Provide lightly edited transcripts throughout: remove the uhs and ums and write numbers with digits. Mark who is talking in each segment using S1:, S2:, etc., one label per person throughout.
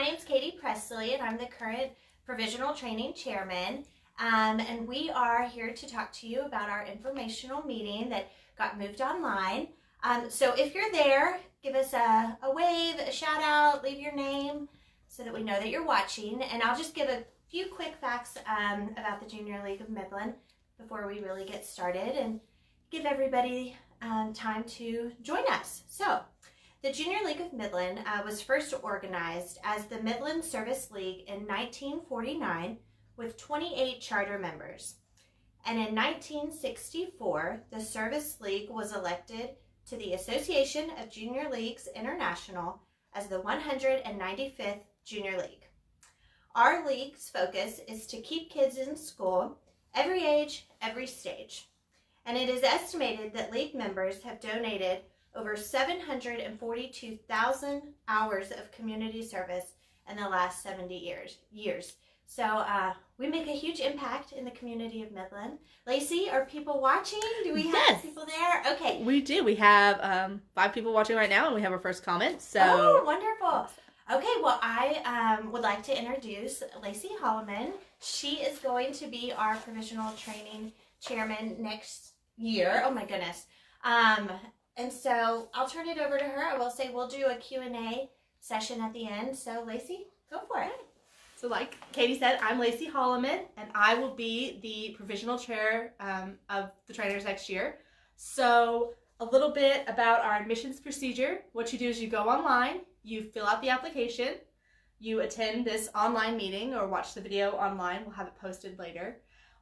S1: my name's Katie Presley, and I'm the current Provisional Training Chairman. And we are here to talk to you about our informational meeting that got moved online. So if you're there, give us a wave, a shout out, leave your name so that we know that you're watching. And I'll just give a few quick facts about the Junior League of Midland before we really get started and give everybody time to join us. So the Junior League of Midland was first organized as the Midland Service League in 1949 with 28 charter members. And in 1964, the Service League was elected to the Association of Junior Leagues International as the 195th Junior League. Our league's focus is to keep kids in school, every age, every stage. And it is estimated that league members have donated over 742,000 hours of community service in the last 70 years. So we make a huge impact in the community of Midland. Lacey, are people watching? Do we have people there? Okay.
S2: We do. We have 5 people watching right now, and we have our first comment. So.
S1: Oh, wonderful. Okay, well, I would like to introduce Lacey Holloman. She is going to be our Provisional Training Chairman next year. Oh, my goodness. And so I'll turn it over to her. I will say we'll do a Q&A session at the end. So, Lacey, go for it.
S2: So like Katie said, I'm Lacey Holloman, and I will be the provisional chair of the trainers next year. So a little bit about our admissions procedure. What you do is you go online, you fill out the application, you attend this online meeting or watch the video online. We'll have it posted later.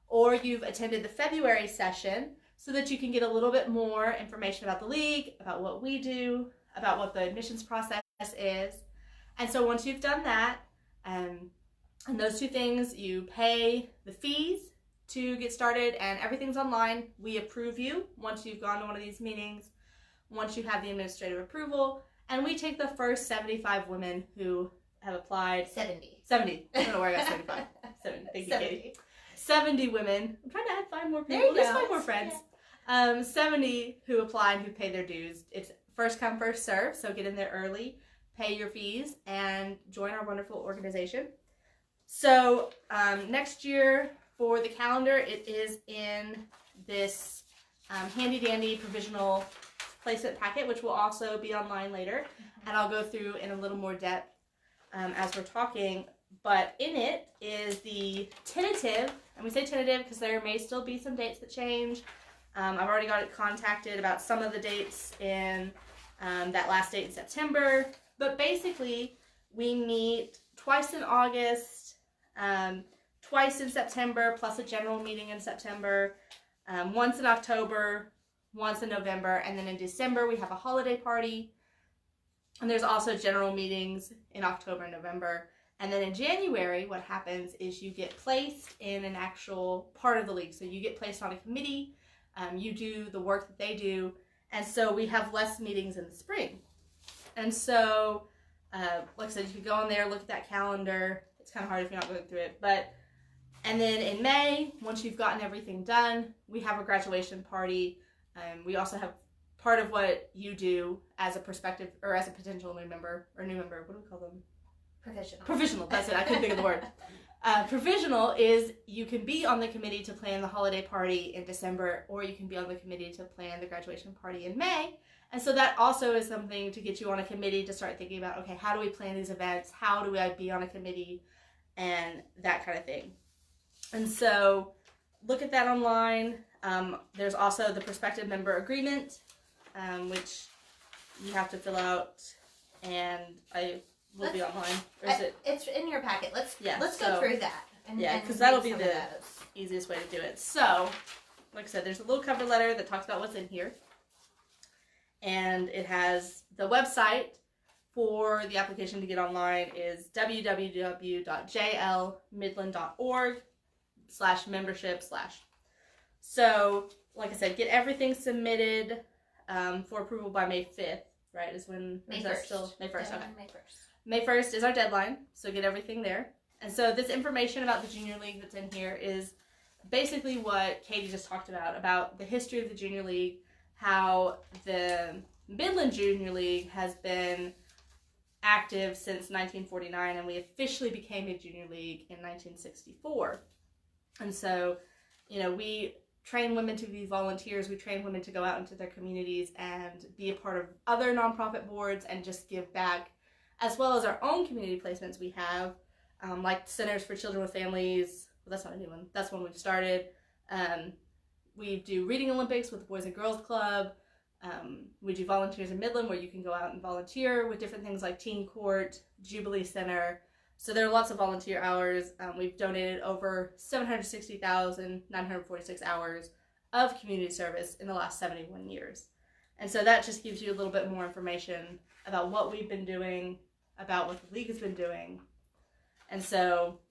S2: Or you've attended the February session so that you can get a little bit more information about the league, about what we do, about what the admissions process is. And so once you've done that, and those 2 things, you pay the fees to get started, and everything's online. We approve you once you've gone to one of these meetings, once you have the administrative approval, and we take the first 75 women who have applied.
S1: 70.
S2: I don't know where I got 75. 70. Thank you,
S1: 70.
S2: Katie. 70 women. I'm trying to add 5 more people.
S1: There you
S2: Just
S1: go.
S2: 5 more friends. Yeah. 70 who apply and who pay their dues. It's first come, first serve, so get in there early, pay your fees, and join our wonderful organization. So next year for the calendar, it is in this handy-dandy provisional placement packet, which will also be online later. And I'll go through in a little more depth as we're talking. But in it is the tentative, and we say tentative because there may still be some dates that change. I've already got contacted about some of the dates in that last date in September. But basically, we meet twice in August, twice in September, plus a general meeting in September, once in October, once in November, and then in December we have a holiday party. And there's also general meetings in October and November. And then in January, what happens is you get placed in an actual part of the league. So you get placed on a committee, you do the work that they do, and so we have less meetings in the spring. And so, like I said, you can go in there, look at that calendar. It's kind of hard if you're not going through it. And then in May, once you've gotten everything done, we have a graduation party. We also have part of what you do as a prospective or as a potential new member. What do we call them? Provisional, that's it. I couldn't think of the word. Provisional is you can be on the committee to plan the holiday party in December, or you can be on the committee to plan the graduation party in May. And so that also is something to get you on a committee to start thinking about, okay, how do we plan these events? How do I be on a committee? And that kind of thing. And so look at that online. There's also the Prospective Member Agreement, which you have to fill out, and I will be online. Or is it?
S1: It's in your packet. Let's go through that.
S2: Because that'll be the easiest way to do it. So, like I said, there's a little cover letter that talks about what's in here. And it has the website for the application to get online is www.jlmidland.org/membership/. So, like I said, get everything submitted for approval by May 5th, right? Is when
S1: May 1st.
S2: That still May 1st? Okay.
S1: May 1st.
S2: May 1st is our deadline, so get everything there. And so this information about the Junior League that's in here is basically what Katie just talked about the history of the Junior League, how the Midland Junior League has been active since 1949, and we officially became a junior league in 1964. And so, we train women to be volunteers. We train women to go out into their communities and be a part of other nonprofit boards and just give back, as well as our own community placements we have, like Centers for Children with Families. Well, that's not a new one. That's one we've started. We do Reading Olympics with the Boys and Girls Club. We do Volunteers in Midland, where you can go out and volunteer with different things like Teen Court, Jubilee Center. So there are lots of volunteer hours. We've donated over 760,946 hours of community service in the last 71 years. And so that just gives you a little bit more information about what we've been doing, about what the league has been doing. And so,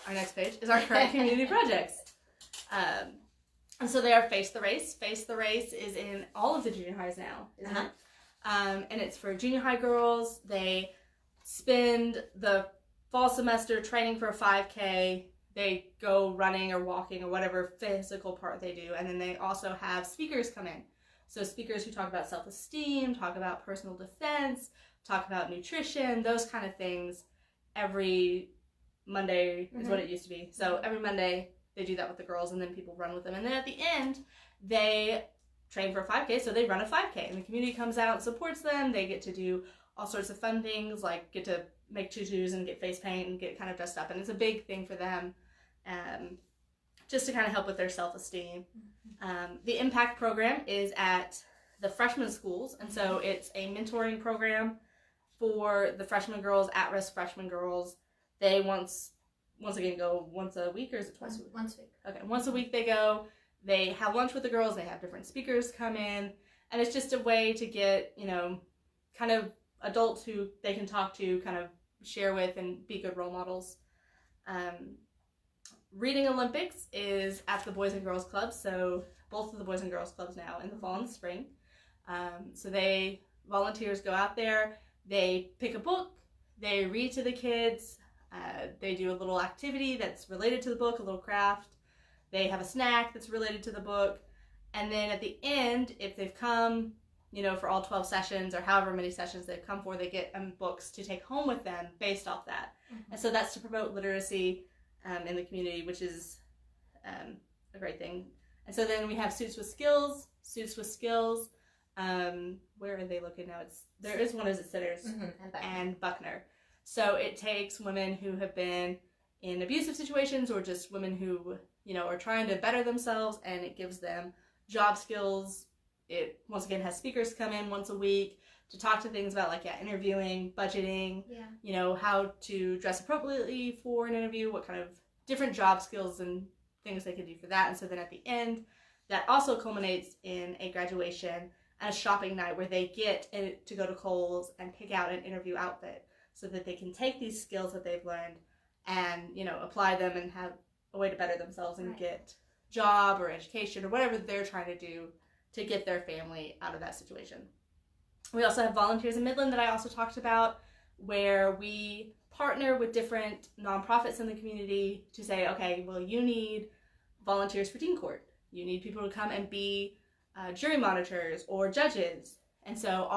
S2: our next page is our current community projects. And so they are Face the Race. Face the Race is in all of the junior highs now, isn't it? And it's for junior high girls. They spend the fall semester training for a 5K. They go running or walking or whatever physical part they do. And then they also have speakers come in. So speakers who talk about self-esteem, talk about personal defense, talk about nutrition, those kind of things. Every Monday is what it used to be. So every Monday they do that with the girls, and then people run with them. And then at the end, they train for a 5K, so they run a 5K. And the community comes out and supports them. They get to do all sorts of fun things, like get to make tutus and get face paint and get kind of dressed up. And it's a big thing for them, just to kind of help with their self-esteem. The Impact program is at the freshman schools, and so it's a mentoring program for the freshman girls, at-risk freshman girls. They once again go once a week, or is it twice a week?
S1: Once a week.
S2: Okay, once a week they go. They have lunch with the girls. They have different speakers come in, and it's just a way to get, kind of adults who they can talk to, kind of share with, and be good role models. Reading Olympics is at the Boys and Girls Club, so both of the Boys and Girls Clubs now in the fall and spring. So volunteers go out there, they pick a book, they read to the kids, they do a little activity that's related to the book, a little craft, they have a snack that's related to the book, and then at the end, if they've come, for all 12 sessions or however many sessions they've come for, they get books to take home with them based off that. And so that's to promote literacy in the community, which is a great thing. And so then we have Suits with Skills. Where are they located now? There is one as at Centers and Buckner. So it takes women who have been in abusive situations, or just women who, are trying to better themselves, and it gives them job skills. It, once again, has speakers come in once a week to talk to things about, interviewing, budgeting, how to dress appropriately for an interview, what kind of different job skills and things they can do for that. And so then at the end, that also culminates in a graduation and a shopping night where they get to go to Kohl's and pick out an interview outfit so that they can take these skills that they've learned and, apply them and have a way to better themselves and get job or education or whatever they're trying to do to get their family out of that situation. We also have Volunteers in Midland that I also talked about, where we partner with different nonprofits in the community to say, okay, well, you need volunteers for Teen Court. You need people to come and be jury monitors or judges. And so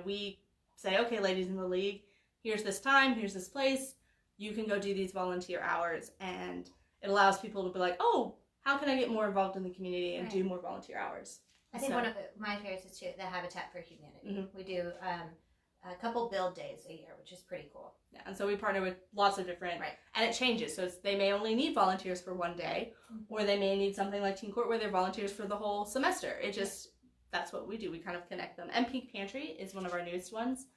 S2: we say, okay, ladies in the league, here's this time, here's this place. You can go do these volunteer hours. And it allows people to be like, oh, how can I get more involved in the community and do more volunteer hours?
S1: I think one of my favorites is the Habitat for Humanity. We do a couple build days a year, which is pretty cool.
S2: Yeah, and so we partner with lots of different, and it changes. So they may only need volunteers for one day, or they may need something like Teen Court where they're volunteers for the whole semester. It just, that's what we do. We kind of connect them. And Pink Pantry is one of our newest ones.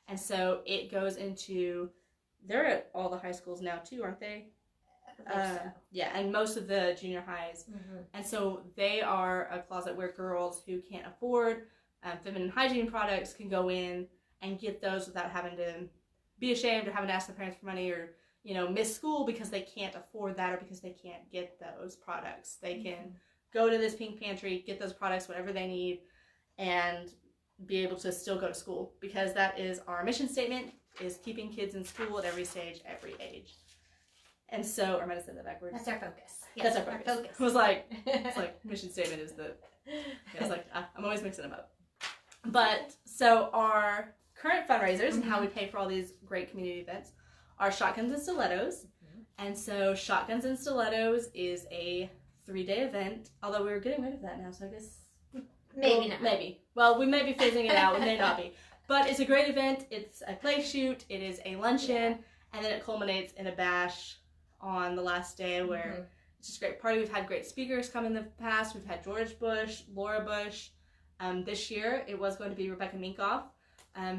S2: And so it goes into, they're at all the high schools now too, aren't they? Yeah, and most of the junior highs. And so they are a closet where girls who can't afford feminine hygiene products can go in and get those without having to be ashamed or having to ask their parents for money, or miss school because they can't afford that or because they can't get those products. They can go to this Pink Pantry, get those products, whatever they need, and be able to still go to school, because that is our mission statement, is keeping kids in school at every stage, every age. And so, or I might have said that backwards.
S1: That's our focus.
S2: Yes, that's our focus. It was like, it's like mission statement is the, I was like, I'm always mixing them up. But, so our current fundraisers and how we pay for all these great community events are Shotguns and Stilettos. And so Shotguns and Stilettos is a 3-day event, although we're getting rid of that now, so I guess
S1: Maybe not.
S2: Maybe. Well, we may be phasing it out. We may not be. But it's a great event. It's a play shoot. It is a luncheon. And then it culminates in a bash on the last day where it's just a great party. We've had great speakers come in the past. We've had George Bush, Laura Bush. This year, it was going to be Rebecca Minkoff,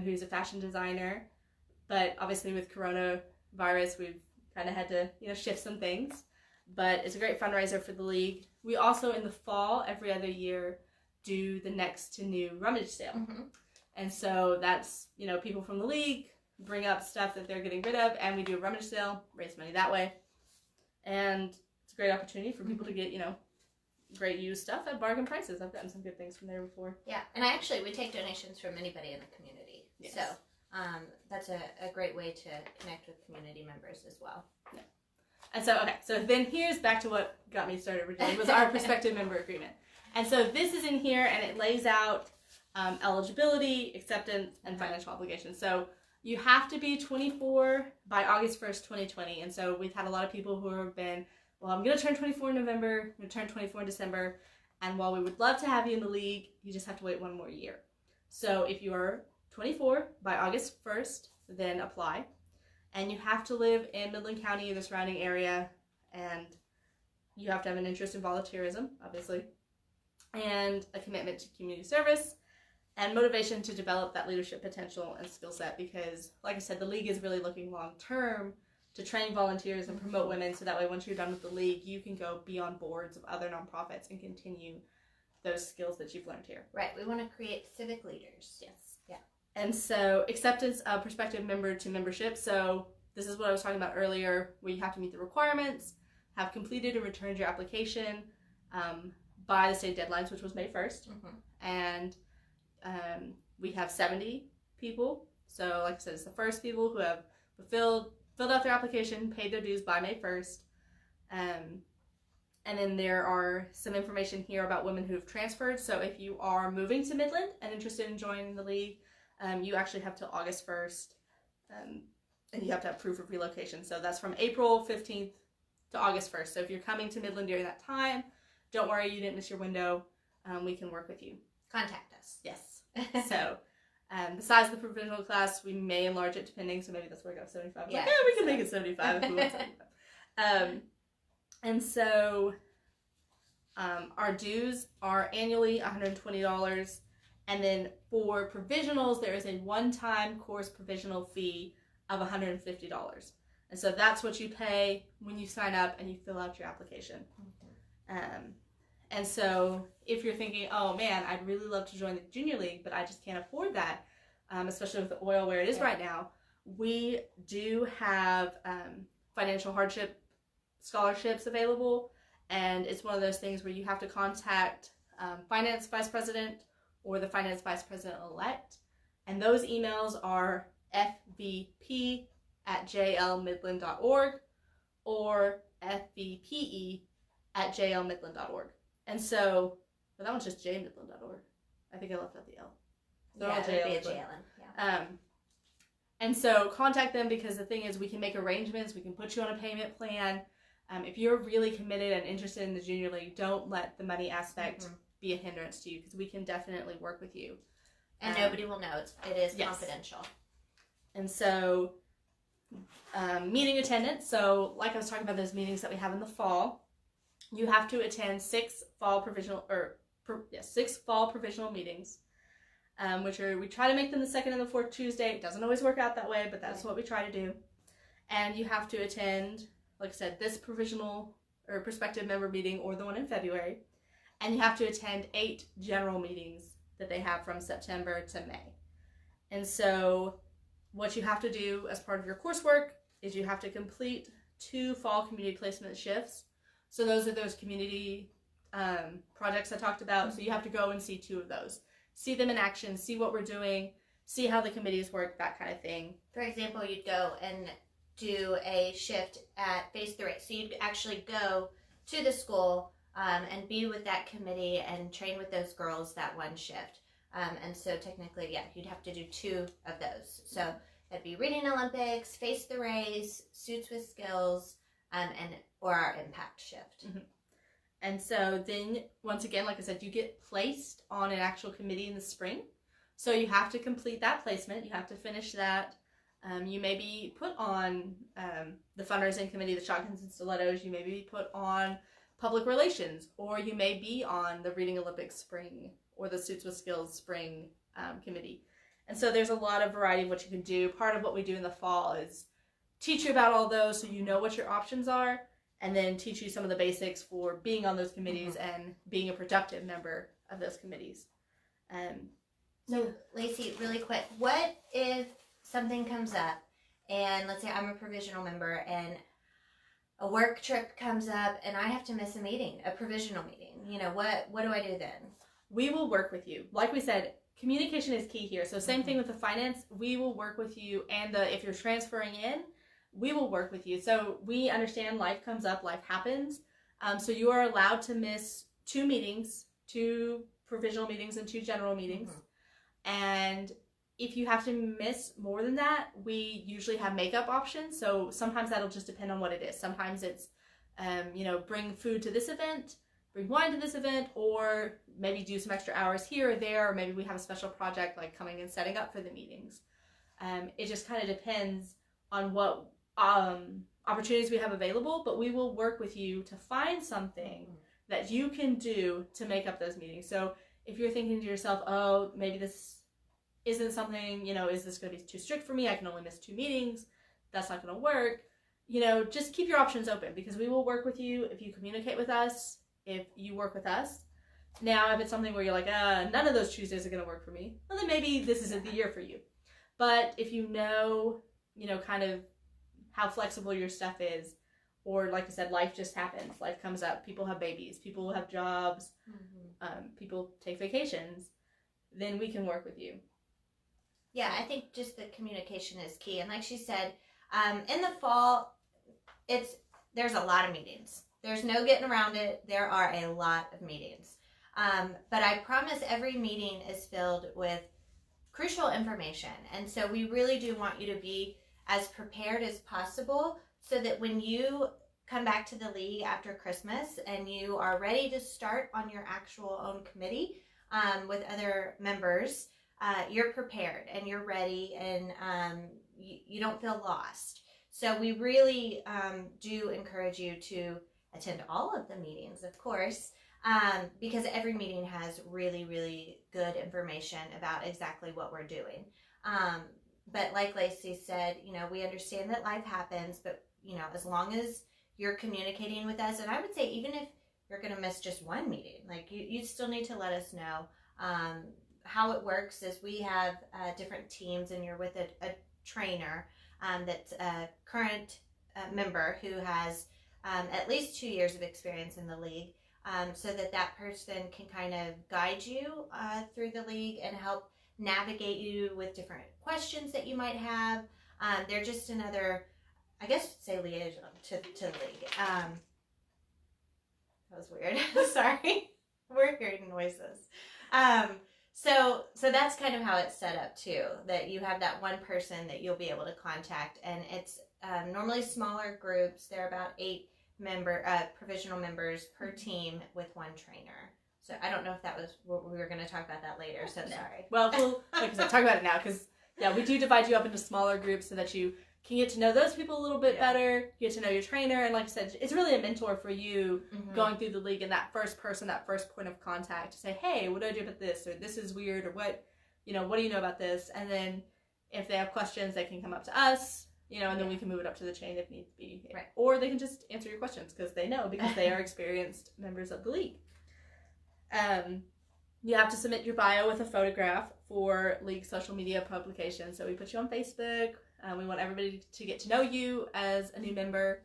S2: who's a fashion designer. But obviously with coronavirus, we've kind of had to, shift some things. But it's a great fundraiser for the league. We also, in the fall, every other year, do the next to new rummage sale. And so that's, people from the league bring up stuff that they're getting rid of, and we do a rummage sale, raise money that way. And it's a great opportunity for people to get, great used stuff at bargain prices. I've gotten some good things from there before.
S1: Yeah, and we take donations from anybody in the community. Yes. So that's a great way to connect with community members as well.
S2: Yeah. And so then here's back to what got me started originally, was our prospective member agreement. And so this is in here, and it lays out eligibility, acceptance, and financial obligations. So you have to be 24 by August 1st, 2020. And so we've had a lot of people who have been, well, I'm going to turn 24 in November, I'm going to turn 24 in December. And while we would love to have you in the league, you just have to wait one more year. So if you are 24 by August 1st, then apply. And you have to live in Midland County or the surrounding area. And you have to have an interest in volunteerism, obviously, and a commitment to community service, and motivation to develop that leadership potential and skill set, because, like I said, the league is really looking long-term to train volunteers and promote women, so that way once you're done with the league, you can go be on boards of other nonprofits and continue those skills that you've learned here.
S1: Right. We want to create civic leaders.
S2: Yes. Yeah. And so acceptance of prospective member to membership. So this is what I was talking about earlier, where you have to meet the requirements, have completed and returned your application by the state deadlines, which was May 1st. And we have 70 people. So like I said, it's the first people who have filled out their application, paid their dues by May 1st. And then there are some information here about women who have transferred. So if you are moving to Midland and interested in joining the league, you actually have till August 1st. And you have to have proof of relocation. So that's from April 15th to August 1st. So if you're coming to Midland during that time, don't worry, you didn't miss your window. We can work with you.
S1: Contact us.
S2: Yes. So the size of the provisional class, we may enlarge it depending. So maybe that's where I got 75.
S1: Yeah,
S2: we can make it 75 if we want 75. And so our dues are annually $120. And then for provisionals, there is a one-time course provisional fee of $150. And so that's what you pay when you sign up and you fill out your application. And so if you're thinking, oh man, I'd really love to join the Junior League, but I just can't afford that, especially with the oil where it is right now, we do have financial hardship scholarships available. And it's one of those things where you have to contact finance vice president or the finance vice president-elect. And those emails are fvp@jlmidland.org or fvpe@jlmidland.org. And so, well, that one's just jmidland.org. I think I left out the L.
S1: They're all JLN. Yeah.
S2: And so contact them, because the thing is, we can make arrangements. We can put you on a payment plan. If you're really committed and interested in the Junior League, don't let the money aspect be a hindrance to you, because we can definitely work with you.
S1: And nobody will know. It is confidential. And
S2: so meeting attendance. So like I was talking about those meetings that we have in the fall, you have to attend 6 fall provisional meetings, which are, we try to make them the second and the fourth Tuesday. It doesn't always work out that way, but that's what we try to do. And you have to attend, like I said, this provisional or prospective member meeting or the one in February. And you have to attend 8 general meetings that they have from September to May. And so what you have to do as part of your coursework is you have to complete 2 fall community placement shifts. So those are those community projects I talked about. So you have to go and see 2 of those. See them in action, see what we're doing, see how the committees work, that kind of thing.
S1: For example, you'd go and do a shift at Phase 3. So you'd actually go to the school and be with that committee and train with those girls that one shift. And so technically, yeah, you'd have to do 2 of those. So that'd be Reading Olympics, Face the Race, Suits with Skills, or our Impact Shift.
S2: Mm-hmm. And so then, once again, like I said, you get placed on an actual committee in the spring. So you have to complete that placement. You have to finish that. You may be put on the fundraising committee, the Shotguns and Stilettos. You may be put on public relations, or you may be on the Reading Olympics spring or the Suits with Skills spring committee. And so there's a lot of variety of what you can do. Part of what we do in the fall is teach you about all those so you know what your options are, and then teach you some of the basics for being on those committees and being a productive member of those committees.
S1: So, Lacey, really quick, what if something comes up, and let's say I'm a provisional member, and a work trip comes up, and I have to miss a meeting, a provisional meeting? You know, what do I do then?
S2: We will work with you. Like we said, communication is key here. So same thing with the finance. We will work with you, and if you're transferring in, we will work with you. So we understand life comes up, life happens. So you are allowed to miss 2 meetings, 2 provisional meetings and 2 general meetings. And if you have to miss more than that, we usually have makeup options. So sometimes that'll just depend on what it is. Sometimes it's, bring food to this event, bring wine to this event, or maybe do some extra hours here or there, or maybe we have a special project like coming and setting up for the meetings. It just kind of depends on what opportunities we have available, but we will work with you to find something that you can do to make up those meetings. So if you're thinking to yourself, oh, maybe this isn't something, is this going to be too strict for me? I can only miss 2 meetings. That's not going to work. Just keep your options open, because we will work with you if you communicate with us, if you work with us. Now, if it's something where you're like, none of those Tuesdays are going to work for me, well, then maybe this isn't the year for you. But if you know, kind of how flexible your stuff is, or like I said, life just happens. Life comes up. People have babies. People have jobs. People take vacations. Then we can work with you.
S1: Yeah, I think just the communication is key. And like she said, in the fall, there's a lot of meetings. There's no getting around it. There are a lot of meetings. But I promise every meeting is filled with crucial information. And so we really do want you to be as prepared as possible, so that when you come back to the league after Christmas and you are ready to start on your actual own committee with other members, you're prepared and you're ready, and you don't feel lost. So we really do encourage you to attend all of the meetings, of course, because every meeting has really, really good information about exactly what we're doing. But like Lacey said, we understand that life happens, but, as long as you're communicating with us, and I would say even if you're going to miss just 1 meeting, like you still need to let us know. How it works is we have different teams, and you're with a trainer that's a current member who has at least 2 years of experience in the league, so that person can kind of guide you through the league and help navigate you with different questions that you might have. They're just another, I guess, say liaison to the league. That was weird. Sorry. We're hearing noises. So that's kind of how it's set up too, that you have that one person that you'll be able to contact, and it's normally smaller groups. There are about 8 provisional members per team with 1 trainer. So I don't know if that was what we were going to talk about that later. So sorry.
S2: Well, like I said, talk about it now, because we do divide you up into smaller groups so that you can get to know those people a little bit better, get to know your trainer, and like I said, it's really a mentor for you going through the league, and that first person, that first point of contact to say, hey, what do I do about this, or this is weird, or what do you know about this? And then if they have questions, they can come up to us, and then we can move it up to the chain if needs be.
S1: Right.
S2: Or they can just answer your questions because they know, because they are experienced members of the league. You have to submit your bio with a photograph for league social media publication. So we put you on Facebook. We want everybody to get to know you as a new member,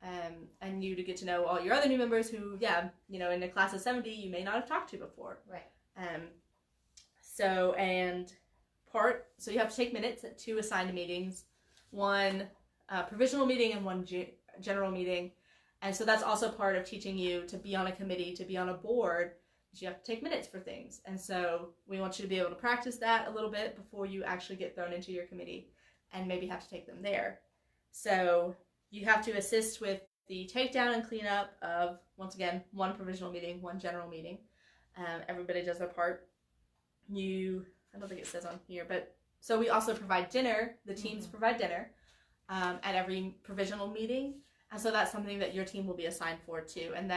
S2: and you to get to know all your other new members who, in a class of 70, you may not have talked to before.
S1: Right.
S2: So you have to take minutes at 2 assigned meetings, 1 provisional meeting and 1 general meeting. And so that's also part of teaching you to be on a committee, to be on a board, is you have to take minutes for things. And so we want you to be able to practice that a little bit before you actually get thrown into your committee and maybe have to take them there. So you have to assist with the takedown and cleanup of, once again, one provisional meeting, one general meeting. Everybody does their part. I don't think it says on here, but so we also provide dinner. The teams provide dinner at every provisional meeting. And so that's something that your team will be assigned for too. And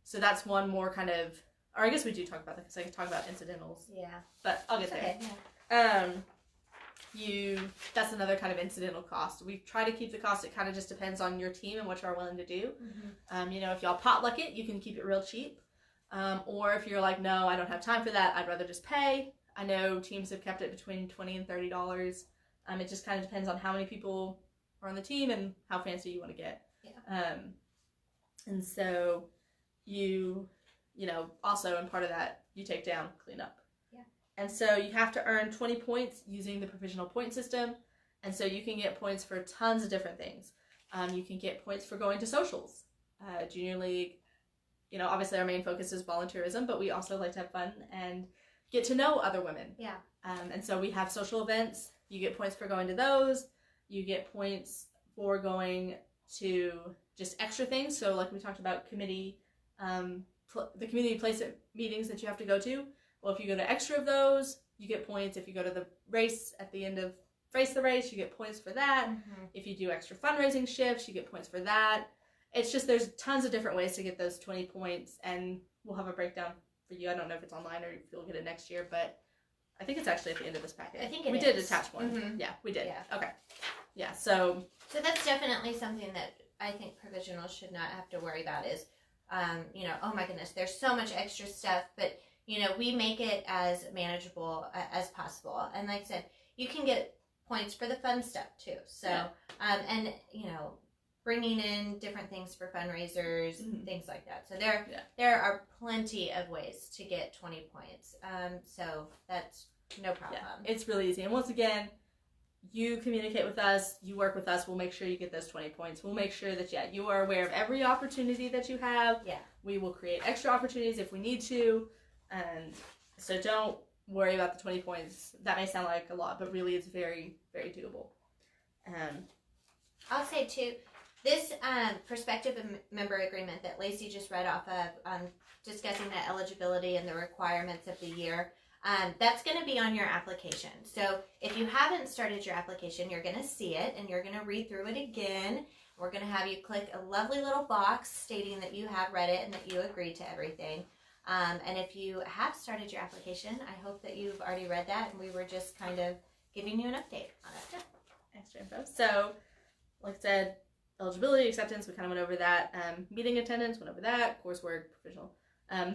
S2: so that's one more kind of, or I guess we do talk about that because I can talk about incidentals.
S1: Yeah.
S2: But I'll get there.
S1: Okay, yeah.
S2: That's another kind of incidental cost. We try to keep the cost. It kind of just depends on your team and what you're willing to do. If y'all potluck it, you can keep it real cheap. Or if you're like, no, I don't have time for that, I'd rather just pay. I know teams have kept it between $20 and $30. It just kind of depends on how many people are on the team and how fancy you want to get.
S1: Yeah.
S2: And so also in part of that, you take down, clean up.
S1: Yeah.
S2: And so you have to earn 20 points using the provisional point system. And so you can get points for tons of different things. You can get points for going to socials, Junior League. Obviously our main focus is volunteerism, but we also like to have fun and get to know other women.
S1: Yeah.
S2: And so we have social events. You get points for going to those. You get points for going to just extra things. So like we talked about committee, the community placement meetings that you have to go to. Well, if you go to extra of those, you get points. If you go to the race at the end of Race the Race, you get points for that. If you do extra fundraising shifts, you get points for that. It's just, there's tons of different ways to get those 20 points, and we'll have a breakdown for you. I don't know if it's online or if you'll get it next year, but I think it's actually at the end of this packet.
S1: I think it
S2: we
S1: is.
S2: did attach one. Yeah, we did.
S1: Yeah.
S2: Okay. Yeah, so
S1: that's definitely something that I think provisionals should not have to worry about is, oh my goodness, there's so much extra stuff, but, we make it as manageable as possible. And like I said, you can get points for the fun stuff too. So, and, bringing in different things for fundraisers, things like that. So there are plenty of ways to get 20 points. So that's no problem.
S2: Yeah, it's really easy. And once again, you communicate with us, you work with us, we'll make sure you get those 20 points. We'll make sure that, you are aware of every opportunity that you have.
S1: Yeah. We
S2: will create extra opportunities if we need to. And so don't worry about the 20 points. That may sound like a lot, but really it's very, very doable.
S1: I'll say too, this prospective member agreement that Lacey just read off of, discussing the eligibility and the requirements of the year, that's going to be on your application. So if you haven't started your application, you're going to see it and you're going to read through it again. We're going to have you click a lovely little box stating that you have read it and that you agree to everything. And if you have started your application, I hope that you've already read that and we were just kind of giving you an update on it.
S2: Yeah. Extra info. So, like I said, eligibility, acceptance, we kind of went over that. Meeting attendance, went over that. Coursework, provisional.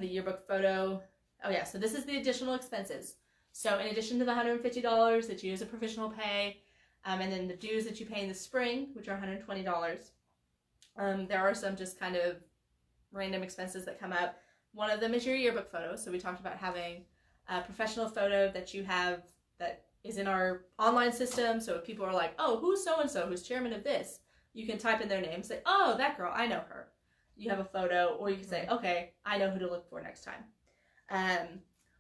S2: The yearbook photo. Oh yeah, so this is the additional expenses. So in addition to the $150 that you as a provisional pay, and then the dues that you pay in the spring, which are $120, there are some just kind of random expenses that come up. One of them is your yearbook photo. So we talked about having a professional photo that you have that is in our online system. So if people are like, oh, who's so-and-so, who's chairman of this? You can type in their name, say, oh, that girl, I know her. You have a photo, or you can say, okay, I know who to look for next time.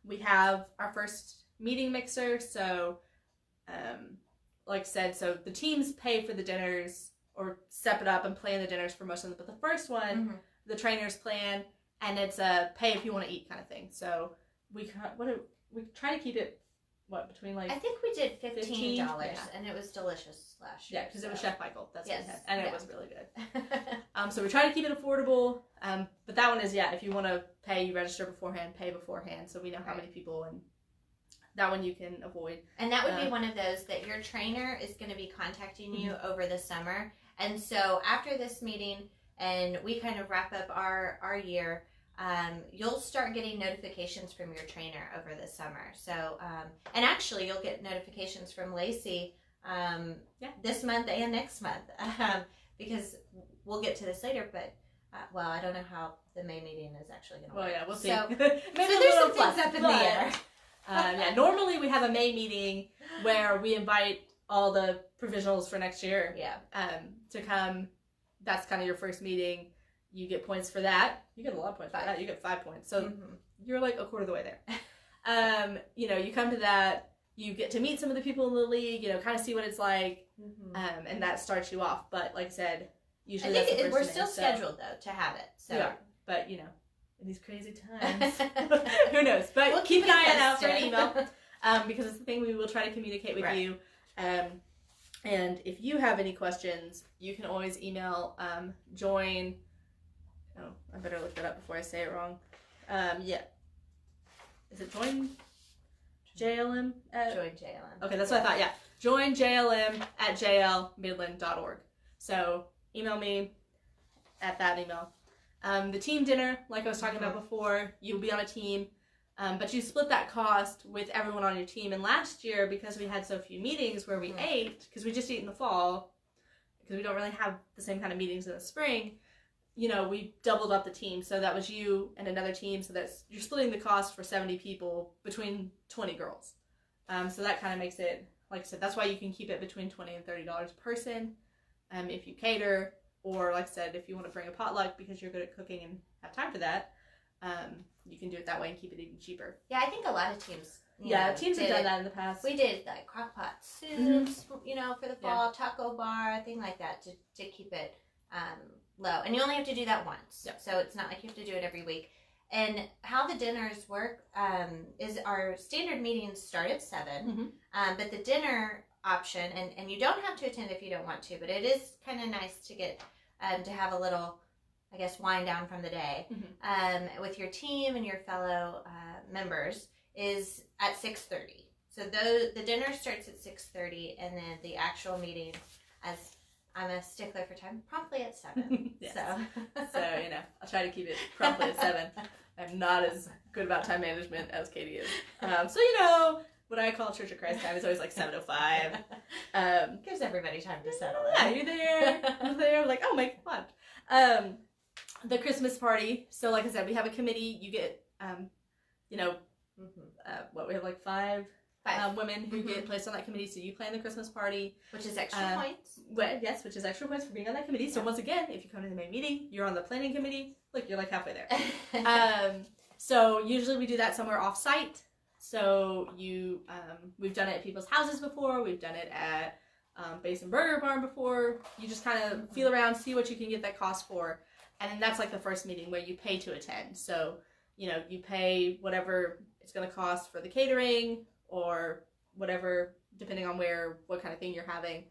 S2: We have our first meeting mixer. So, like I said, so the teams pay for the dinners or step it up and plan the dinners for most of them. But the first one, the trainers plan, and it's a pay if you want to eat kind of thing. So we try to keep it, between like...
S1: I think we did $15,
S2: yeah.
S1: and it was delicious last year.
S2: Yeah, because it was Chef Michael. That's what we had. And it was really good. So we try to keep it affordable. But that one is, if you want to pay, you register beforehand, pay beforehand, so we know how many people, and that one you can avoid.
S1: And that would be one of those that your trainer is going to be contacting you over the summer. And so after this meeting, and we kind of wrap up our year, you'll start getting notifications from your trainer over the summer. So, and actually you'll get notifications from Lacey this month and next month, because we'll get to this later, but I don't know how the May meeting is actually going to work.
S2: Well, yeah, we'll see.
S1: So,
S2: maybe
S1: so there's some things up in the air.
S2: Normally we have a May meeting where we invite all the provisionals for next year to come. That's kind of your first meeting. you get points for that. You get a lot of points for that. You get 5 points. So you're like a quarter of the way there. You know, you come to that, you get to meet some of the people in the league, you know, kind of see what it's like, and that starts you off. But like I said, usually
S1: I think we're still scheduled, though, to have it. So.
S2: Yeah, but, you know, in these crazy times, who knows? But we'll keep an eye out for an email, because it's the thing we will try to communicate with you. And if you have any questions, you can always email join. Oh, I better look that up before I say it wrong. Yeah. Is it join JLM?
S1: Join JLM.
S2: Okay, that's what I thought, yeah. Join JLM at jlmidland.org. So email me at that email. The team dinner, like I was talking about before, you'll be on a team, but you split that cost with everyone on your team. And last year, because we had so few meetings where we ate, because we just eat in the fall, because we don't really have the same kind of meetings in the spring, you know, we doubled up the team. So that was you and another team. So that's, you're splitting the cost for 70 people between 20 girls. So that kind of makes it, like I said, that's why you can keep it between $20 and $30 a person if you cater. Or, like I said, if you want to bring a potluck because you're good at cooking and have time for that, you can do it that way and keep it even cheaper.
S1: Yeah, I think a lot of teams.
S2: Teams have done that in the past.
S1: We did like crock-pot soups, you know, for the fall, taco bar, thing like that to keep it low. And you only have to do that once. Yep. So it's not like you have to do it every week. And how the dinners work is our standard meetings start at 7, but the dinner option, and you don't have to attend if you don't want to, but it is kind of nice to get to have a little, I guess, wind down from the day with your team and your fellow members is at 6:30. So the dinner starts at 6:30, and then the actual meeting, as I'm a stickler for time, promptly at 7.
S2: Yes. So you know, I'll try to keep it promptly at 7. I'm not as good about time management as Katie is. So you know, what I call Church of Christ time is always like 7:05.
S1: Gives everybody time to settle in.
S2: Yeah, you're there. I'm there. I'm like, oh my God. The Christmas party. So like I said, we have a committee. You get, you know, we have like five women who get placed on that committee. So you plan the Christmas party.
S1: Which is extra points.
S2: Yes, which is extra points for being on that committee. So once again, if you come to the main meeting, you're on the planning committee. Look, you're like halfway there. So usually we do that somewhere off-site. So we've done it at people's houses before. We've done it at Basin Burger Barn before. You just kind of feel around, see what you can get that cost for. And then that's like the first meeting where you pay to attend. So, you know, you pay whatever it's going to cost for the catering or whatever, depending on what kind of thing you're having.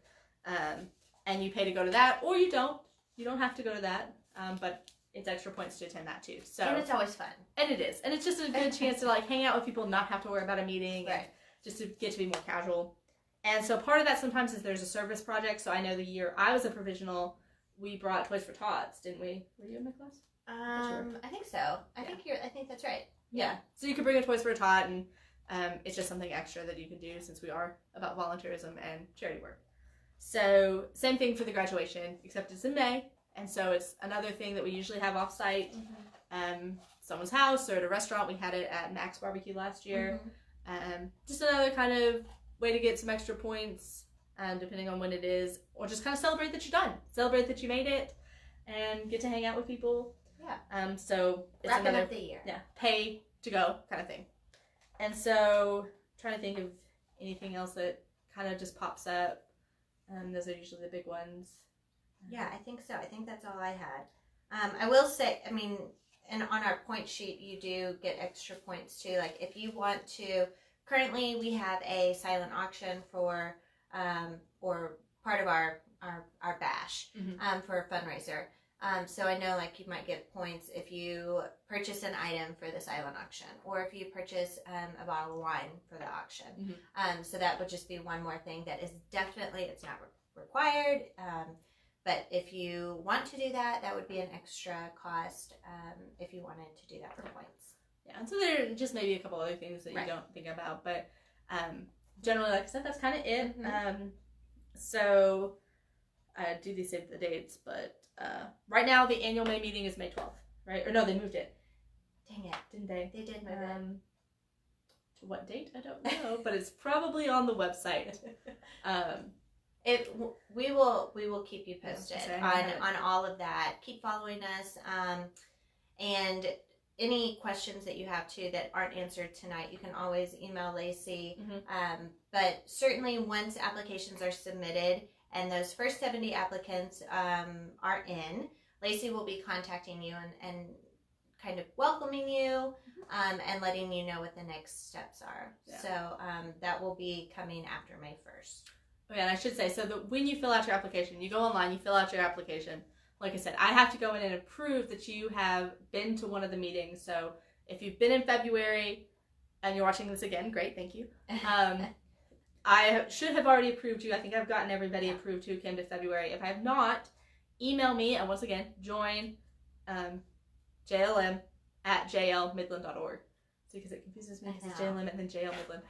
S2: And you pay to go to that, or you don't. You don't have to go to that. But it's extra points to attend that too. So,
S1: and it's always fun.
S2: And it is. And it's just a good chance to like hang out with people, not have to worry about a meeting.
S1: Right.
S2: Just to get to be more casual. And so part of that sometimes is there's a service project. So I know the year I was a provisional, we brought Toys for Tots, didn't we? Were you in my class?
S1: I think so. I think that's right. Yeah.
S2: So you could bring a Toys for a Tot, and it's just something extra that you can do since we are about volunteerism and charity work. So same thing for the graduation, except it's in May. And so it's another thing that we usually have off-site, someone's house or at a restaurant. We had it at Max Barbecue last year. Just another kind of way to get some extra points, depending on when it is, or just kind of celebrate that you're done. Celebrate that you made it and get to hang out with people.
S1: Yeah.
S2: So it's
S1: wrapping up the year.
S2: Yeah, pay to go kind of thing. And so trying to think of anything else that kind of just pops up. Those are usually the big ones.
S1: Yeah, I think so. I think that's all I had. I will say, I mean, and on our point sheet, you do get extra points too. Like if you want to, currently we have a silent auction for, or part of our bash, for a fundraiser. So I know like you might get points if you purchase an item for the silent auction, or if you purchase a bottle of wine for the auction. So that would just be one more thing that is definitely, it's not required. But if you want to do that, that would be an extra cost if you wanted to do that for points.
S2: Yeah, and so there are just maybe a couple other things that you don't think about. But generally, like I said, that's kind of it. So I do these save the dates, but right now the annual May meeting is May 12th, right? Or no, they moved it.
S1: Dang it.
S2: Didn't they?
S1: They did move it.
S2: To what date? I don't know, but it's probably on the website.
S1: We will keep you posted
S2: Yeah,
S1: on all of that. Keep following us, and any questions that you have too that aren't answered tonight, you can always email Lacey.
S2: Mm-hmm.
S1: But certainly, once applications are submitted and those first 70 applicants are in, Lacey will be contacting you and kind of welcoming you and letting you know what the next steps are. Yeah. So that will be coming after May 1st.
S2: Oh, yeah, and I should say, so when you fill out your application, you go online, you fill out your application. Like I said, I have to go in and approve that you have been to one of the meetings. So if you've been in February and you're watching this again, great, thank you. I should have already approved you. I think I've gotten everybody approved who came to February. If I have not, email me, and once again, join JLM@jlmidland.org. So because it confuses me because it's JLM and then JL Midland.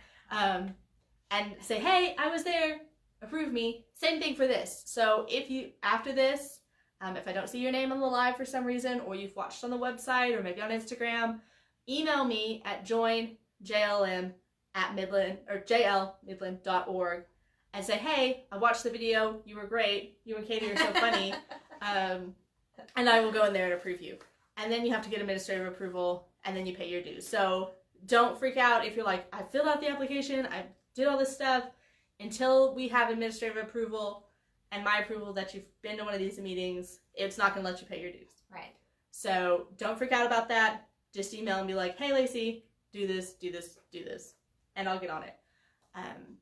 S2: And say, hey, I was there, approve me. Same thing for this. So if you, after this, if I don't see your name on the live for some reason, or you've watched on the website or maybe on Instagram, email me at joinjlm@midland or jlmidland.org and say, hey, I watched the video, you were great, you and Katie are so funny, and I will go in there and approve you. And then you have to get administrative approval, and then you pay your dues. So don't freak out if you're like, I filled out the application, I did all this stuff. Until we have administrative approval and my approval that you've been to one of these meetings, it's not going to let you pay your dues.
S1: Right.
S2: So don't freak out about that. Just email and be like, hey, Lacey, do this, do this, do this. And I'll get on it. And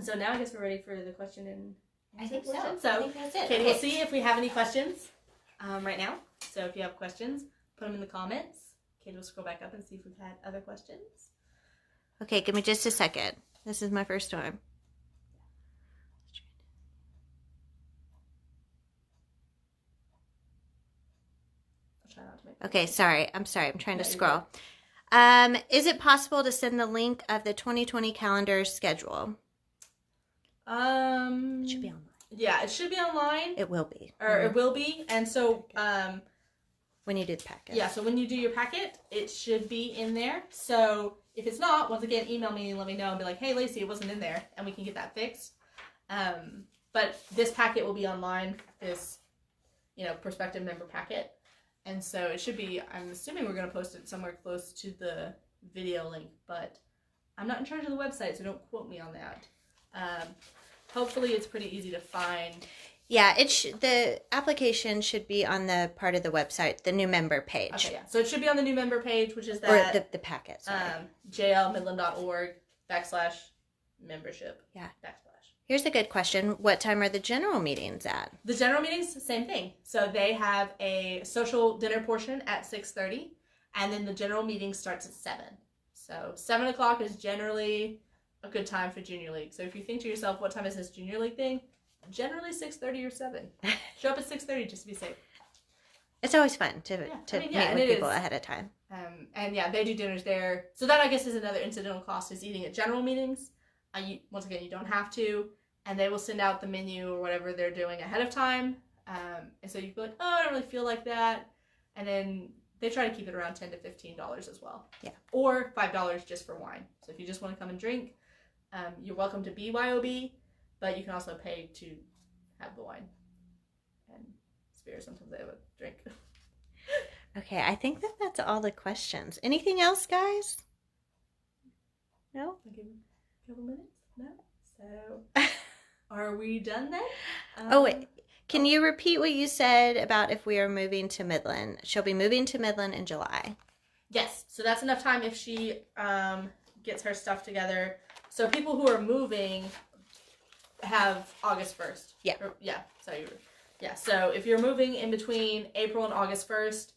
S2: so now I guess we're ready for the question and
S1: I think so.
S2: So
S1: I think that's it.
S2: Katie, we'll see if we have any questions right now. So if you have questions, put them in the comments. Katie will scroll back up and see if we've had other questions.
S1: Okay, give me just a second. This is my first time. Okay, sorry. I'm trying to scroll. Is it possible to send the link of the 2020 calendar schedule? It should be online.
S2: Yeah, it should be online.
S1: It will be.
S2: Or it will be. And so
S1: when you do the packet.
S2: Yeah, so when you do your packet, it should be in there. So if it's not, once again, email me and let me know and be like, hey, Lacey, it wasn't in there, and we can get that fixed. But this packet will be online, this, prospective member packet. And so it should be, I'm assuming we're going to post it somewhere close to the video link, but I'm not in charge of the website, so don't quote me on that. Hopefully it's pretty easy to find.
S1: Yeah, the application should be on the part of the website, the new member page.
S2: Okay, yeah. So it should be on the new member page, which is that.
S1: Or the packet, sorry.
S2: jlmidland.org/membership.
S1: Yeah. Here's a good question. What time are the general meetings at?
S2: The general meetings, same thing. So they have a social dinner portion at 6:30, and then the general meeting starts at 7. So 7 o'clock is generally a good time for Junior League. So if you think to yourself, what time is this Junior League thing? Generally 6:30 or 7. Show up at 6:30 just to be safe.
S1: It's always fun to meet with people ahead of time.
S2: And yeah, they do dinners there. So that, I guess, is another incidental cost, is eating at general meetings. Once again, you don't have to. And they will send out the menu or whatever they're doing ahead of time. And so you feel like, oh, I don't really feel like that. And then they try to keep it around $10 to $15 as well.
S1: Yeah.
S2: Or $5 just for wine. So if you just want to come and drink, you're welcome to BYOB, but you can also pay to have the wine. And spirits, sometimes they have a drink.
S1: Okay, I think that's all the questions. Anything else, guys? No?
S2: I'll give you a couple minutes. No? So... Are we done then?
S1: Wait. Can you repeat what you said about if we are moving to Midland? She'll be moving to Midland in July.
S2: Yes. So that's enough time if she gets her stuff together. So people who are moving have August 1st.
S1: Yeah.
S2: So if you're moving in between April and August 1st,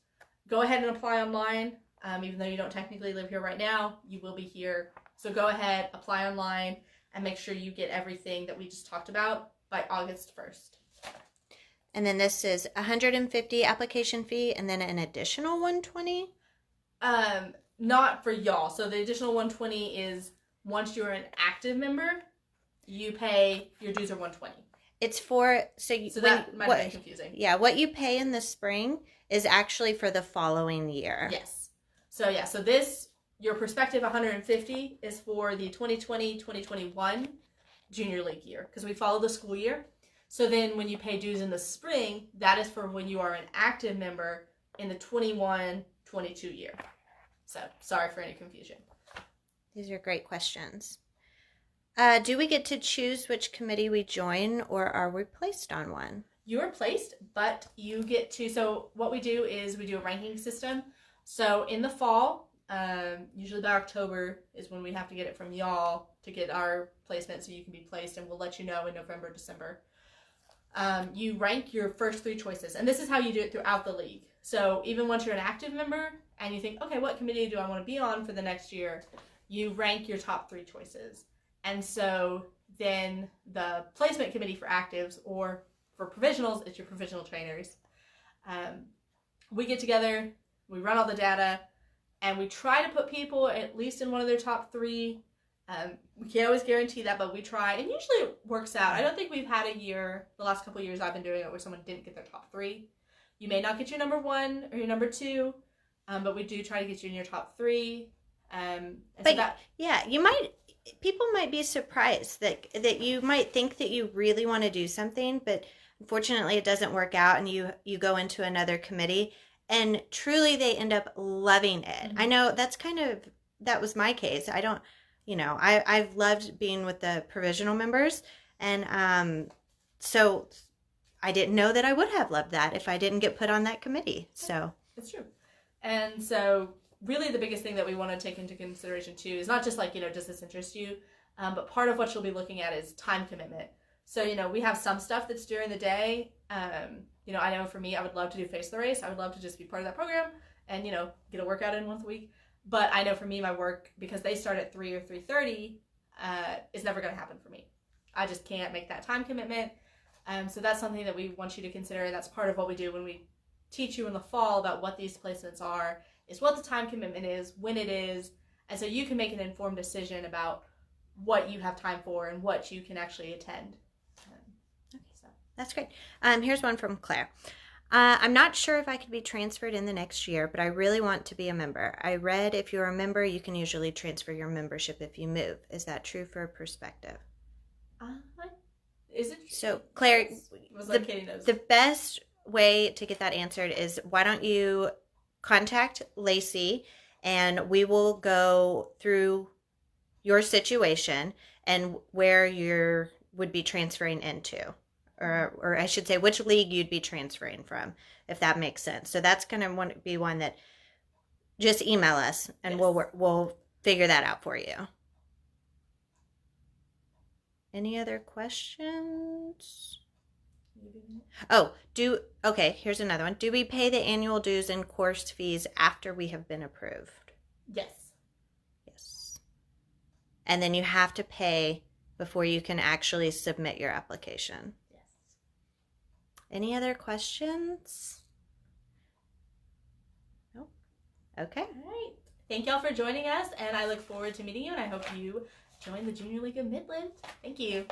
S2: go ahead and apply online. Even though you don't technically live here right now, you will be here. So go ahead, apply online, and make sure you get everything that we just talked about by August 1st.
S1: And then this is $150 application fee and then an additional $120?
S2: Not for y'all. So the additional $120 is once you're an active member, you pay, your dues are $120.
S1: It's for,
S2: that might have been confusing.
S1: Yeah, what you pay in the spring is actually for the following year.
S2: Yes. So this, your Prospective $150 is for the 2020-2021 junior league year because we follow the school year. So then when you pay dues in the spring, that is for when you are an active member in the 21-22 year. So sorry for any confusion.
S1: These are great questions. Do we get to choose which committee we join, or are we placed on one?
S2: You are placed, but you get to, so what we do is we do a ranking system. So in the fall, usually by October is when we have to get it from y'all to get our placement so you can be placed, and we'll let you know in November, December. You rank your first 3 choices, and this is how you do it throughout the league. So even once you're an active member and you think, okay, what committee do I want to be on for the next year? You rank your top 3 choices. And so then the placement committee for actives, or for provisionals, it's your provisional trainers. We get together, we run all the data, and we try to put people at least in one of their top 3. We can't always guarantee that, but we try, and usually it works out. I don't think we've had a year, the last couple of years I've been doing it, where someone didn't get their top 3. You may not get your number 1 or your number 2, but we do try to get you in your top 3.
S1: People might be surprised that you might think that you really want to do something, but unfortunately it doesn't work out, and you go into another committee, and truly they end up loving it. Mm-hmm. I know that was my case. I've loved being with the provisional members, and so I didn't know that I would have loved that if I didn't get put on that committee. So
S2: it's true. And so really the biggest thing that we want to take into consideration too is not just does this interest you, but part of what you'll be looking at is time commitment. So, we have some stuff that's during the day. I know for me, I would love to do Face the Race. I would love to just be part of that program and, get a workout in once a week. But I know for me, my work, because they start at 3 or 3:30, is never going to happen for me. I just can't make that time commitment. So that's something that we want you to consider. That's part of what we do when we teach you in the fall about what these placements are, is what the time commitment is, when it is, and so you can make an informed decision about what you have time for and what you can actually attend.
S1: That's great. Here's one from Claire. I'm not sure if I could be transferred in the next year, but I really want to be a member. I read if you're a member, you can usually transfer your membership if you move. Is that true for Prospective?
S2: Is it?
S1: So, Claire, the best way to get that answered is, why don't you contact Lacey, and we will go through your situation and where you would be transferring into, or I should say which league you'd be transferring from, if that makes sense. So that's going to be one that just email us, and yes, we'll figure that out for you. Any other questions? Okay, here's another one. Do we pay the annual dues and course fees after we have been approved?
S2: Yes.
S1: And then you have to pay before you can actually submit your application.
S2: Yes.
S1: Any other questions? No? Okay.
S2: All right. Thank y'all for joining us, and I look forward to meeting you, and I hope you join the Junior League of Midland. Thank you.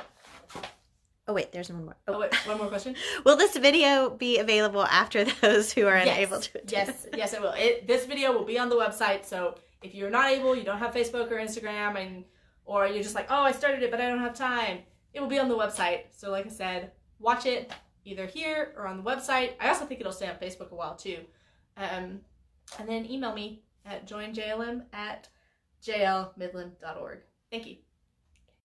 S1: Oh, wait, there's one more.
S2: Oh, wait, one more question.
S1: Will this video be available after those who are unable to attend?
S2: Yes, it will. This video will be on the website, so if you're not able, you don't have Facebook or Instagram, or you're just like, oh, I started it, but I don't have time, it will be on the website. So like I said, watch it either here or on the website. I also think it'll stay on Facebook a while, too. And then email me at joinjlm@jlmidland.org. Thank you.